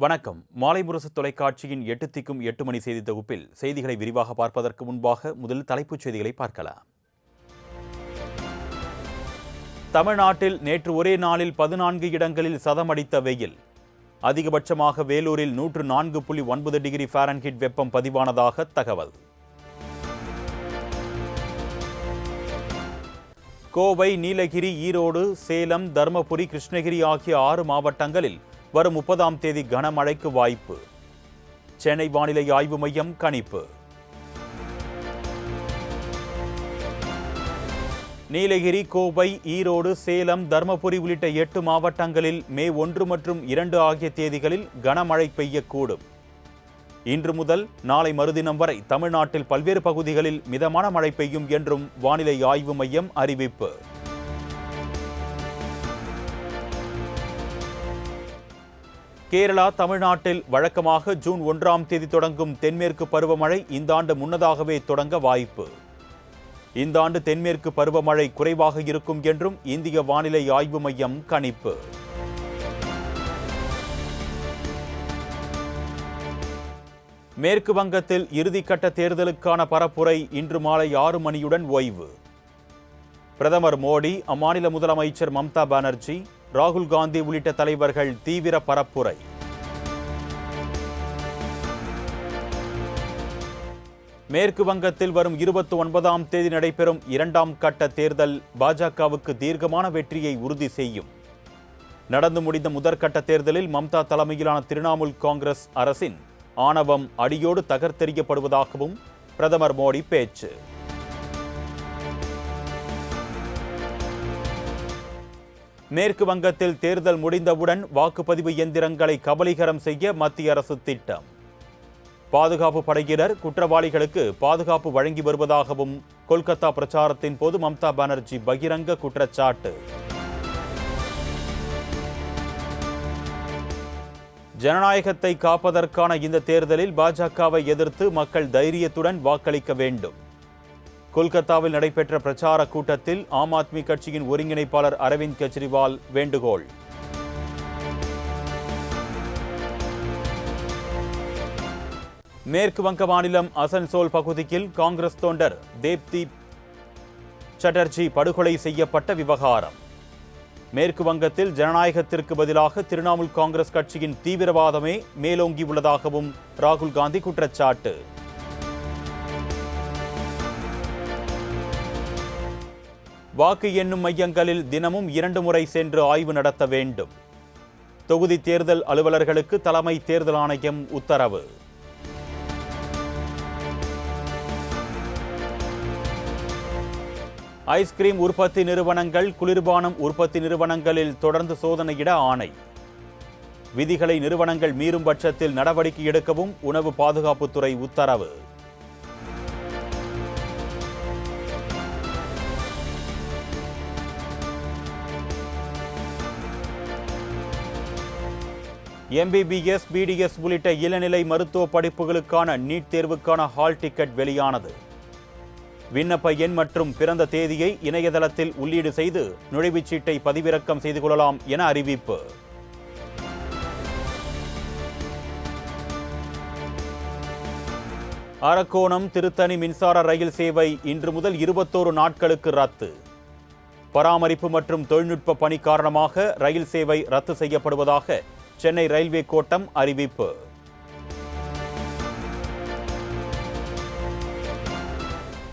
வணக்கம். மாலை முரசு தொலைக்காட்சியின் 8 திக்கும் 8 மணி செய்தி தொகுப்பில் செய்திகளை விரிவாக பார்ப்பதற்கு முன்பாக முதலில் தலைப்புச் செய்திகளை பார்க்கலாம். தமிழ்நாட்டில் நேற்று ஒரே நாளில் 14 இடங்களில் சதமடித்த வெயில். அதிகபட்சமாக வேலூரில் 104.9 டிகிரி ஃபாரன்ஹீட் வெப்பம் பதிவானதாக தகவல். கோவை, நீலகிரி, ஈரோடு, சேலம், தருமபுரி, கிருஷ்ணகிரி ஆகிய 6 மாவட்டங்களில் வரும் 30ஆம் தேதி கனமழைக்கு வாய்ப்பு. சென்னை வானிலை ஆய்வு மையம் கணிப்பு. நீலகிரி, கோவை, ஈரோடு, சேலம், தருமபுரி உள்ளிட்ட 8 மாவட்டங்களில் மே 1 மற்றும் 2 ஆகிய தேதிகளில் கனமழை பெய்யக்கூடும். இன்று முதல் நாளை மறுதினம் வரை தமிழ்நாட்டில் பல்வேறு பகுதிகளில் மிதமான மழை பெய்யும் என்றும் வானிலை ஆய்வு மையம் அறிவிப்பு. கேரளா, தமிழ்நாட்டில் வழக்கமாக ஜூன் 1ஆம் தேதி தொடங்கும் தென்மேற்கு பருவமழை இந்த ஆண்டு முன்னதாகவே தொடங்க வாய்ப்பு. இந்த ஆண்டு தென்மேற்கு பருவமழை குறைவாக இருக்கும் என்றும் இந்திய வானிலை ஆய்வு மையம் கணிப்பு. மேற்கு வங்கத்தில் இறுதிக்கட்ட தேர்தலுக்கான பரப்புரை இன்று மாலை 6 மணியுடன் ஓய்வு. பிரதமர் மோடி, அம்மாநில முதலமைச்சர் மம்தா பானர்ஜி, ராகுல் காந்தி உள்ளிட்ட தலைவர்கள் தீவிர பரப்புரை. மேற்கு வங்கத்தில் வரும் 29ஆம் தேதி நடைபெறும் 2ஆம் கட்ட தேர்தல் பாஜகவுக்கு தீர்க்கமான வெற்றியை உறுதி செய்யும். நடந்து முடிந்த முதற்கட்ட தேர்தலில் மம்தா தலைமையிலான திரிணாமுல் காங்கிரஸ் அரசின் ஆணவம் அடியோடு தகர்த்தெறியப்படுவதாகவும் பிரதமர் மோடி பேச்சு. மேற்கு வங்கத்தில் தேர்தல் முடிந்தவுடன் வாக்குப்பதிவு இயந்திரங்களை கபலீகரம் செய்ய மத்திய அரசு திட்டம். பாதுகாப்பு படையினர் குற்றவாளிகளுக்கு பாதுகாப்பு வழங்கி வருவதாகவும் கொல்கத்தா பிரச்சாரத்தின் போது மம்தா பானர்ஜி பகிரங்க குற்றச்சாட்டு. ஜனநாயகத்தை காப்பதற்கான இந்த தேர்தலில் பாஜகவை எதிர்த்து மக்கள் தைரியத்துடன் வாக்களிக்க வேண்டும். கொல்கத்தாவில் நடைபெற்ற பிரச்சார கூட்டத்தில் ஆம் ஆத்மி கட்சியின் ஒருங்கிணைப்பாளர் அரவிந்த் கெஜ்ரிவால் வேண்டுகோள். மேற்கு வங்க மாநிலம் அசன்சோல் பகுதியில் காங்கிரஸ் தொண்டர் தேப்தீப் சட்டர்ஜி படுகொலை செய்யப்பட்ட விவகாரம். மேற்கு வங்கத்தில் ஜனநாயகத்திற்கு பதிலாக திரிணாமுல் காங்கிரஸ் கட்சியின் தீவிரவாதமே மேலோங்கியுள்ளதாகவும் ராகுல் காந்தி குற்றச்சாட்டு. வாக்கு எண்ணும் மையங்களில் தினமும் 2 முறை சென்று ஆய்வு நடத்த வேண்டும். தொகுதி தேர்தல் அலுவலர்களுக்கு தலைமை தேர்தல் ஆணையம் உத்தரவு. ஐஸ்கிரீம் உற்பத்தி நிறுவனங்கள், குளிர்பானம் உற்பத்தி நிறுவனங்களில் தொடர்ந்து சோதனையிட ஆணை. விதிகளை நிறுவனங்கள் மீறும் பட்சத்தில் நடவடிக்கை எடுக்கவும் உணவு பாதுகாப்புத்துறை உத்தரவு. MBBS, BDS உள்ளிட்ட இளநிலை மருத்துவ படிப்புகளுக்கான நீட் தேர்வுக்கான ஹால் டிக்கெட் வெளியானது. விண்ணப்ப எண் மற்றும் பிறந்த தேதியை இணையதளத்தில் உள்ளீடு செய்து நுழைவுச் சீட்டை பதிவிறக்கம் செய்து கொள்ளலாம் என அறிவிப்பு. அரக்கோணம், திருத்தணி மின்சார ரயில் சேவை இன்று முதல் 21 நாட்களுக்கு ரத்து. பராமரிப்பு மற்றும் தொழில்நுட்ப பணி காரணமாக ரயில் சேவை ரத்து செய்யப்படுவதாக சென்னை ரயில்வே கோட்டம் அறிவிப்பு.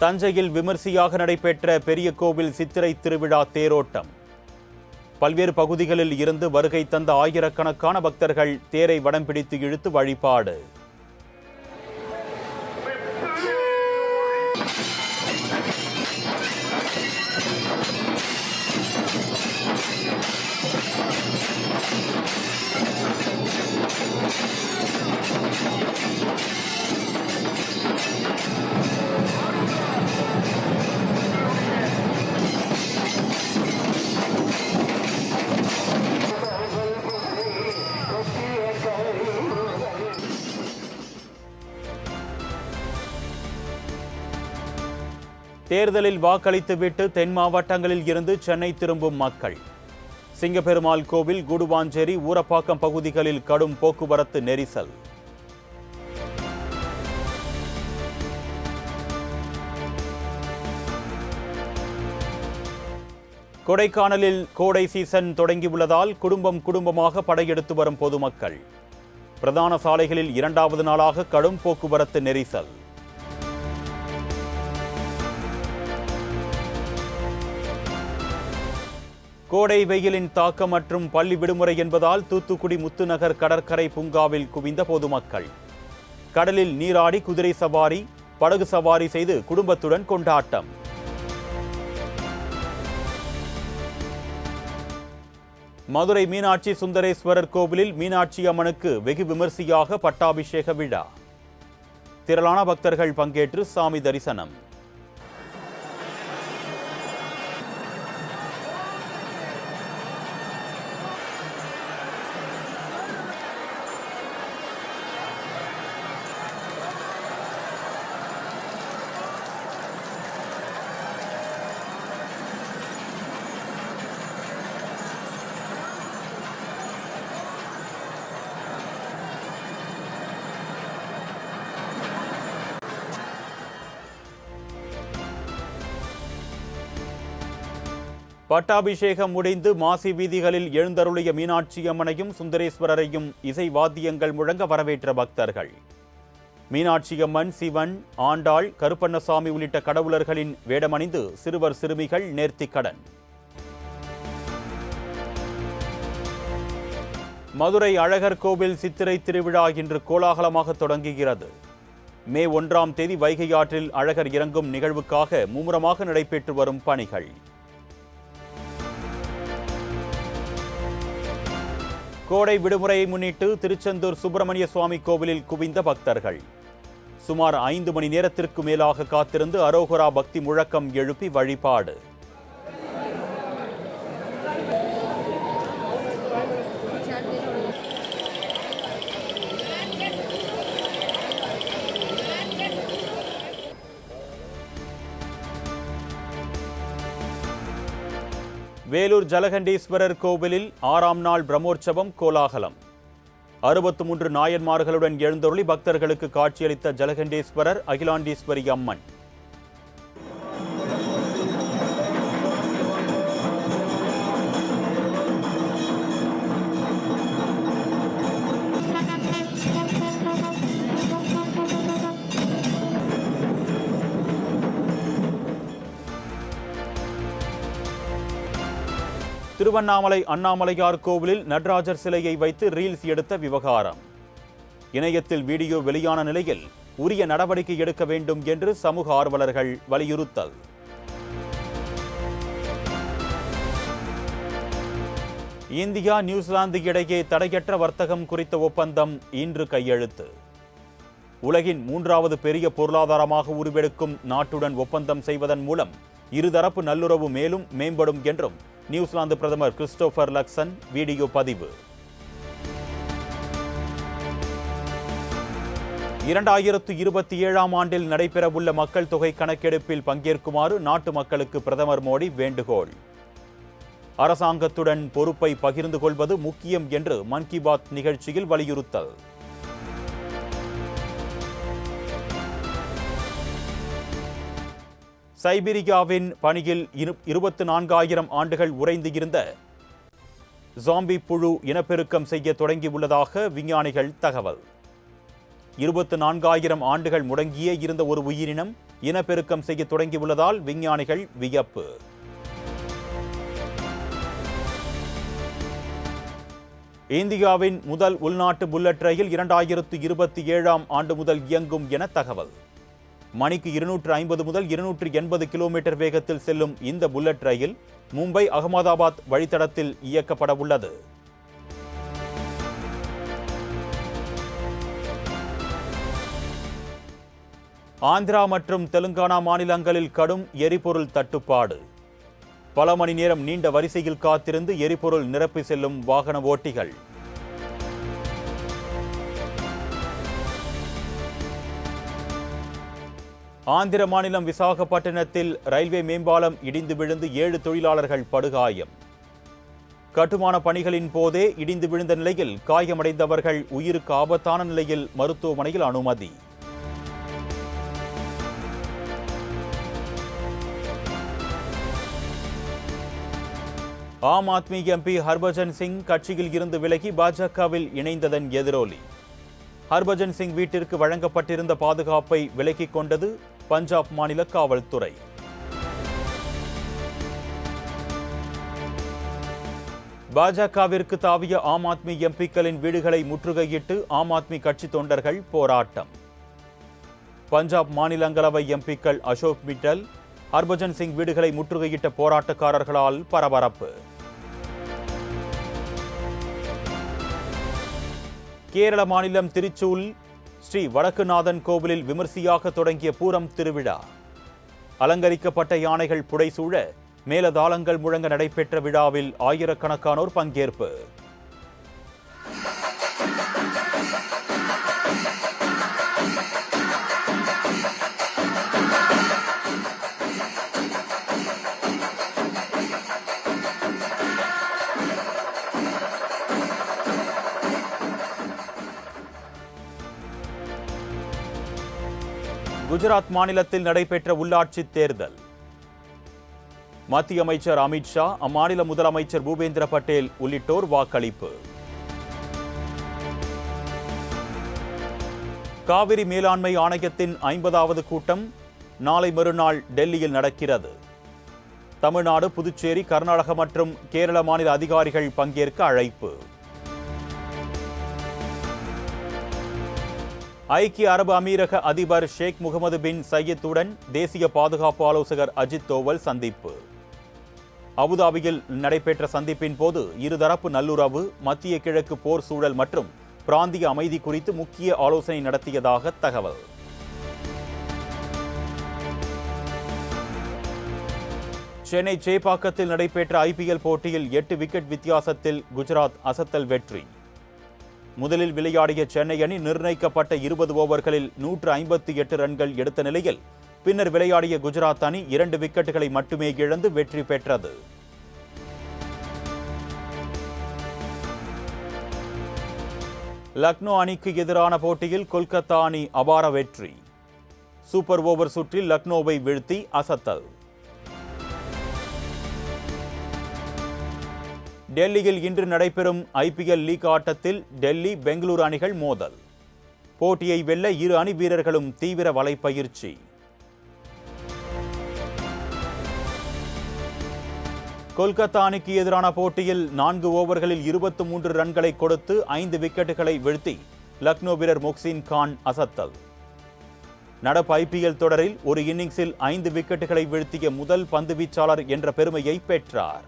தஞ்சையில் விமர்சையாக நடைபெற்ற பெரிய கோவில் சித்திரை திருவிழா தேரோட்டம். பல்வேறு பகுதிகளில் இருந்து வருகை தந்த ஆயிரக்கணக்கான பக்தர்கள் தேரை வடம் பிடித்து இழுத்து வழிபாடு. தேர்தலில் வாக்களித்துவிட்டு தென் மாவட்டங்களில் இருந்து சென்னை திரும்பும் மக்கள். சிங்கப்பெருமாள் கோவில், கூடுவாஞ்சேரி, ஊரப்பாக்கம் பகுதிகளில் கடும் போக்குவரத்து நெரிசல். கொடைக்கானலில் கோடை சீசன் தொடங்கியுள்ளதால் குடும்பமாக படையெடுத்து வரும் பொதுமக்கள். பிரதான சாலைகளில் இரண்டாவது நாளாக கடும் போக்குவரத்து நெரிசல். கோடை வெயிலின் தாக்கம் மற்றும் பள்ளி விடுமுறை என்பதால் தூத்துக்குடி முத்துநகர் கடற்கரை பூங்காவில் குவிந்த பொதுமக்கள். கடலில் நீராடி குதிரை சவாரி, படகு சவாரி செய்து குடும்பத்துடன் கொண்டாட்டம். மதுரை மீனாட்சி சுந்தரேஸ்வரர் கோவிலில் மீனாட்சி அம்மனுக்கு வெகு விமர்சையாக பட்டாபிஷேக விழா. திரளான பக்தர்கள் பங்கேற்று சாமி தரிசனம். பட்டாபிஷேகம் முடிந்து மாசி வீதிகளில் எழுந்தருளிய மீனாட்சி அம்மனையும் சுந்தரேஸ்வரரையும் இசை வாத்தியங்கள் முழங்க வரவேற்ற பக்தர்கள். மீனாட்சி அம்மன், சிவன், ஆண்டாள், கருப்பண்ணசாமி உள்ளிட்ட கடவுளர்களின் வேடமணிந்து சிறுவர் சிறுமிகள் நேர்த்திக்கடன். மதுரை அழகர் கோவில் சித்திரை திருவிழா இன்று கோலாகலமாக தொடங்குகிறது. மே 1ஆம் தேதி வைகை ஆற்றில் அழகர் இறங்கும் நிகழ்வுக்காக மும்முரமாக நடைபெற்று வரும் பணிகள். கோடை விடுமுறையை முன்னிட்டு திருச்செந்தூர் சுப்பிரமணிய சுவாமி கோவிலில் குவிந்த பக்தர்கள். சுமார் 5 மணி நேரத்திற்கு மேலாக காத்திருந்து அரோகரா பக்தி முழக்கம் எழுப்பி வழிபாடு. வேலூர் ஜலகண்டீஸ்வரர் கோவிலில் 6ஆம் நாள் பிரம்மோற்சவம் கோலாகலம். 63 நாயன்மார்களுடன் எழுந்தருளி பக்தர்களுக்கு காட்சியளித்த ஜலகண்டீஸ்வரர், அகிலாண்டீஸ்வரி அம்மன். திருவண்ணாமலை அண்ணாமலையார் கோவிலில் நடராஜர் சிலையை வைத்து ரீல்ஸ் எடுத்த விவகாரம். இணையத்தில் வீடியோ வெளியான நிலையில் உரிய நடவடிக்கை எடுக்க வேண்டும் என்று சமூக ஆர்வலர்கள் வலியுறுத்தல். இந்தியா, நியூசிலாந்து இடையே தடையற்ற வர்த்தகம் குறித்த ஒப்பந்தம் இன்று கையெழுத்து. உலகின் 3வது பெரிய பொருளாதாரமாக உருவெடுக்கும் நாட்டுடன் ஒப்பந்தம் செய்வதன் மூலம் இருதரப்பு நல்லுறவு மேலும் மேம்படும் என்றும் நியூசிலாந்து பிரதமர் கிறிஸ்டோபர் லக்சன் வீடியோ பதிவு. 2027ஆம் ஆண்டில் நடைபெறவுள்ள மக்கள் தொகை கணக்கெடுப்பில் பங்கேற்குமாறு நாட்டு மக்களுக்கு பிரதமர் மோடி வேண்டுகோள். அரசாங்கத்துடன் பொறுப்பை பகிர்ந்து கொள்வது முக்கியம் என்று மன் கி பாத் நிகழ்ச்சியில் வலியுறுத்தல். சைபீரியாவின் பனியில் 24,000 ஆண்டுகள் உறைந்து இருந்த ஜாம்பி புழு இனப்பெருக்கம் செய்ய தொடங்கியுள்ளதாக விஞ்ஞானிகள் தகவல். 24,000 ஆண்டுகள் முடங்கியே இருந்த ஒரு உயிரினம் இனப்பெருக்கம் செய்ய தொடங்கியுள்ளதால் விஞ்ஞானிகள் வியப்பு. இந்தியாவின் முதல் உள்நாட்டு புல்லட் ரயில் 2027ஆம் ஆண்டு முதல் இயங்கும் என தகவல். மணிக்கு 250 முதல் 280 கிலோமீட்டர் வேகத்தில் செல்லும் இந்த புல்லட் ரயில் மும்பை அகமதாபாத் வழித்தடத்தில் இயக்கப்பட உள்ளது. ஆந்திரா மற்றும் தெலுங்கானா மாநிலங்களில் கடும் எரிபொருள் தட்டுப்பாடு. பல மணி நேரம் நீண்ட வரிசையில் காத்திருந்து எரிபொருள் நிரப்பி செல்லும் வாகன ஓட்டிகள். ஆந்திர மாநிலம் விசாகப்பட்டினத்தில் ரயில்வே மேம்பாலம் இடிந்து விழுந்து 7 தொழிலாளர்கள் படுகாயம். கட்டுமான பணிகளின் போதே இடிந்து விழுந்த நிலையில் காயமடைந்தவர்கள் உயிருக்கு ஆபத்தான நிலையில் மருத்துவமனையில் அனுமதி. ஆம் ஆத்மி எம்பி ஹர்பஜன் சிங் கட்சியில் இருந்து விலகி பாஜகவில் இணைந்ததன் எதிரொலி. ஹர்பஜன் சிங் வீட்டிற்கு வழங்கப்பட்டிருந்த பாதுகாப்பை விலக்கிக் கொண்டது பஞ்சாப் மாநில காவல்துறை. பாஜகவிற்கு தாவிய ஆம் ஆத்மி எம்பிக்களின் வீடுகளை முற்றுகையிட்டு ஆம் ஆத்மி கட்சி தொண்டர்கள் போராட்டம். பஞ்சாப் மாநிலங்களவை எம்பிக்கள் அசோக் மிட்டல், ஹர்பஜன் சிங் வீடுகளை முற்றுகையிட்ட போராட்டக்காரர்களால் பரபரப்பு. கேரள மாநிலம் திருச்சூல் ஸ்ரீ வடக்குநாதன் கோவிலில் விமர்சையாக தொடங்கிய பூரம் திருவிழா. அலங்கரிக்கப்பட்ட யானைகள் புடைசூழ மேலதாளங்கள் முழங்க நடைபெற்ற விழாவில் ஆயிரக்கணக்கானோர் பங்கேற்பு. குஜராத் மாநிலத்தில் நடைபெற்ற உள்ளாட்சி தேர்தல். மத்திய அமைச்சர் அமித்ஷா, அம்மாநில முதலமைச்சர் பூபேந்திர பட்டேல் உள்ளிட்டோர் வாக்களிப்பு. காவிரி மேலாண்மை ஆணையத்தின் 50வது கூட்டம் நாளை மறுநாள் டெல்லியில் நடக்கிறது. தமிழ்நாடு, புதுச்சேரி, கர்நாடக மற்றும் கேரள மாநில அதிகாரிகள் பங்கேற்க அழைப்பு. ஐக்கிய அரபு அமீரக அதிபர் ஷேக் முகமது பின் சையத்துடன் தேசிய பாதுகாப்பு ஆலோசகர் அஜித் தோவல் சந்திப்பு. அபுதாபியில் நடைபெற்ற சந்திப்பின் போது இருதரப்பு நல்லுறவு, மத்திய கிழக்கு போர் சூழல் மற்றும் பிராந்திய அமைதி குறித்து முக்கிய ஆலோசனை நடத்தியதாக தகவல். சென்னை சேப்பாக்கத்தில் நடைபெற்ற ஐபிஎல் போட்டியில் 8 விக்கெட் வித்தியாசத்தில் குஜராத் அசத்தல் வெற்றி. முதலில் விளையாடிய சென்னை அணி நிர்ணயிக்கப்பட்ட 20 ஓவர்களில் 158 ரன்கள் எடுத்த நிலையில் பின்னர் விளையாடிய குஜராத் அணி 2 விக்கெட்டுகளை மட்டுமே இழந்து வெற்றி பெற்றது. லக்னோ அணிக்கு எதிரான போட்டியில் கொல்கத்தா அணி அபார வெற்றி. சூப்பர் ஓவர் சுற்றில் லக்னோவை வீழ்த்தி அசத்தல். டெல்லியில் இன்று நடைபெறும் ஐபிஎல் லீக் ஆட்டத்தில் டெல்லி, பெங்களூரு அணிகள் மோதல். போட்டியை வெல்ல இரு அணி வீரர்களும் தீவிர வலைப்பயிற்சி. கொல்கத்தா அணிக்கு எதிரான போட்டியில் 4 ஓவர்களில் 23 ரன்களை கொடுத்து 5 விக்கெட்டுகளை வீழ்த்தி லக்னோ வீரர் முக்சின் கான் அசத்தல். நடப்பு ஐபிஎல் தொடரில் ஒரு இன்னிங்ஸில் 5 விக்கெட்டுகளை வீழ்த்திய முதல் பந்து வீச்சாளர் என்ற பெருமையை பெற்றார்.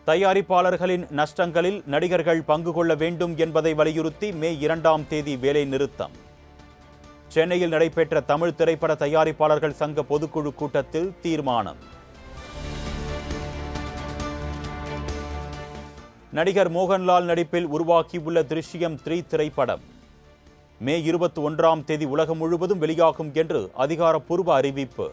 தயாரிப்பாளர்களின் நஷ்டங்களில் நடிகர்கள் பங்கு கொள்ள வேண்டும் என்பதை வலியுறுத்தி மே 2ஆம் தேதி வேலை நிறுத்தம். சென்னையில் நடைபெற்ற தமிழ் திரைப்பட தயாரிப்பாளர்கள் சங்க பொதுக்குழு கூட்டத்தில் தீர்மானம். நடிகர் மோகன்லால் நடிப்பில் உருவாக்கியுள்ள திருஷ்யம் 3 திரைப்படம் மே 21ஆம் தேதி உலகம் முழுவதும் வெளியாகும் என்று அதிகாரப்பூர்வ அறிவிப்பு.